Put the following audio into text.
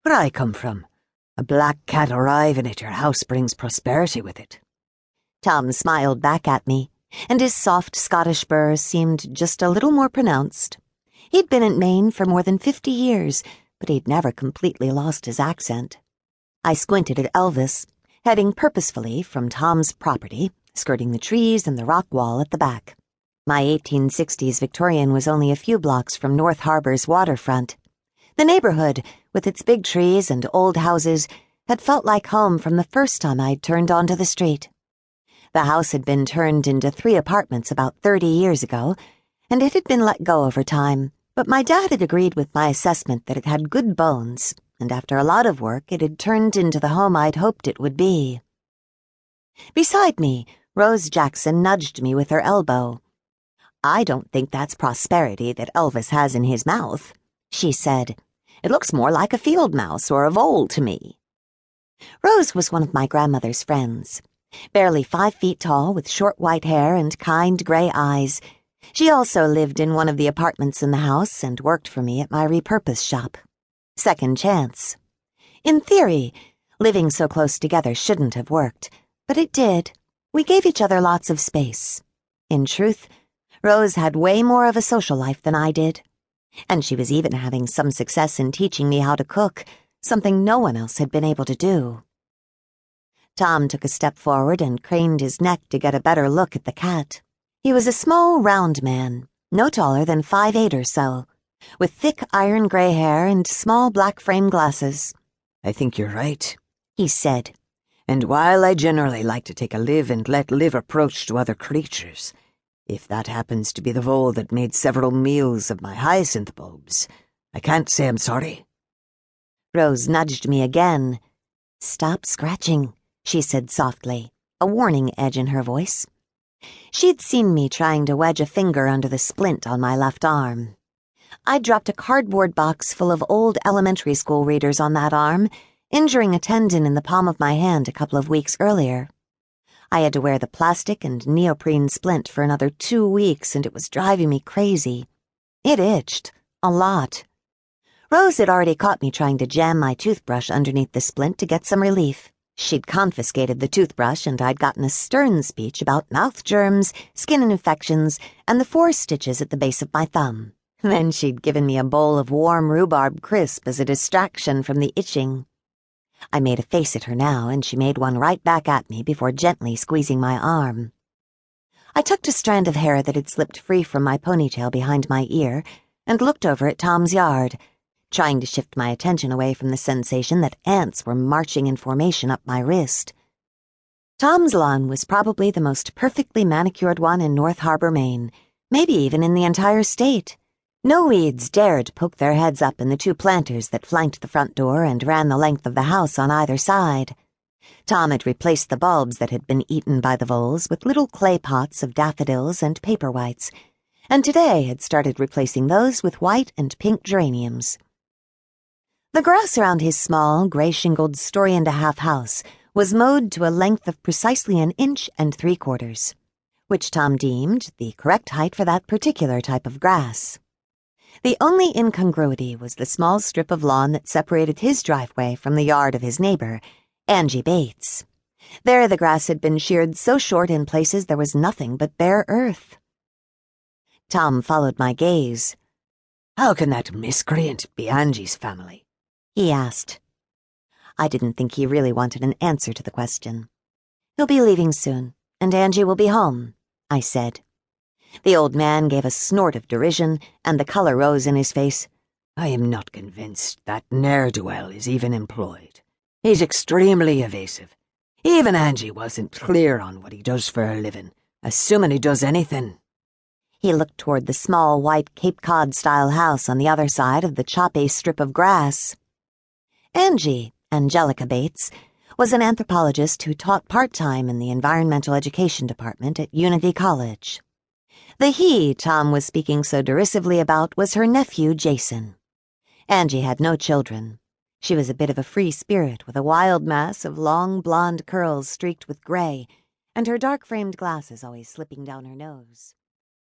Where I come from, a black cat arriving at your house brings prosperity with it." Tom smiled back at me, and his soft Scottish burr seemed just a little more pronounced. He'd been in Maine for more than 50 years, but he'd never completely lost his accent. I squinted at Elvis, heading purposefully from Tom's property, skirting the trees and the rock wall at the back. My 1860s Victorian was only a few blocks from North Harbor's waterfront. The neighborhood, with its big trees and old houses, had felt like home from the first time I'd turned onto the street. The house had been turned into 3 apartments about 30 years ago, and it had been let go over time, but my dad had agreed with my assessment that it had good bones, and after a lot of work it had turned into the home I'd hoped it would be. Beside me, Rose Jackson nudged me with her elbow. "I don't think that's prosperity that Elvis has in his mouth," she said. "It looks more like a field mouse or a vole to me." Rose was one of my grandmother's friends. Barely 5 feet tall, with short white hair and kind gray eyes. She also lived in one of the apartments in the house and worked for me at my repurpose shop. Second chance. In theory, living so close together shouldn't have worked, but it did. We gave each other lots of space. In truth, Rose had way more of a social life than I did. And she was even having some success in teaching me how to cook, something no one else had been able to do. Tom took a step forward and craned his neck to get a better look at the cat. He was a small, round man, no taller than 5'8" or so, with thick iron gray hair and small black frame glasses. "I think you're right," he said. "And while I generally like to take a live and let live approach to other creatures, if that happens to be the vole that made several meals of my hyacinth bulbs, I can't say I'm sorry." Rose nudged me again. "Stop scratching," she said softly, a warning edge in her voice. She'd seen me trying to wedge a finger under the splint on my left arm. I'd dropped a cardboard box full of old elementary school readers on that arm, injuring a tendon in the palm of my hand a couple of weeks earlier. I had to wear the plastic and neoprene splint for another 2 weeks, and it was driving me crazy. It itched. A lot. Rose had already caught me trying to jam my toothbrush underneath the splint to get some relief. She'd confiscated the toothbrush, and I'd gotten a stern speech about mouth germs, skin infections, and the 4 stitches at the base of my thumb. Then she'd given me a bowl of warm rhubarb crisp as a distraction from the itching. I made a face at her now, and she made one right back at me before gently squeezing my arm. I tucked a strand of hair that had slipped free from my ponytail behind my ear and looked over at Tom's yard, trying to shift my attention away from the sensation that ants were marching in formation up my wrist. Tom's lawn was probably the most perfectly manicured one in North Harbor, Maine, maybe even in the entire state. No weeds dared poke their heads up in the 2 planters that flanked the front door and ran the length of the house on either side. Tom had replaced the bulbs that had been eaten by the voles with little clay pots of daffodils and paperwhites, and today had started replacing those with white and pink geraniums. The grass around his small, gray-shingled 1.5-story house was mowed to a length of precisely 1 3/4 inches, which Tom deemed the correct height for that particular type of grass. The only incongruity was the small strip of lawn that separated his driveway from the yard of his neighbor, Angie Bates. There the grass had been sheared so short in places there was nothing but bare earth. Tom followed my gaze. "How can that miscreant be Angie's family?" he asked. I didn't think he really wanted an answer to the question. "He'll be leaving soon, and Angie will be home," I said. The old man gave a snort of derision, and the color rose in his face. "I am not convinced that ne'er-do-well is even employed. He's extremely evasive. Even Angie wasn't clear on what he does for a living, assuming he does anything." He looked toward the small white Cape Cod-style house on the other side of the choppy strip of grass. Angie, Angelica Bates, was an anthropologist who taught part-time in the environmental education department at Unity College. The he Tom was speaking so derisively about was her nephew, Jason. Angie had no children. She was a bit of a free spirit with a wild mass of long blonde curls streaked with gray, and her dark-framed glasses always slipping down her nose.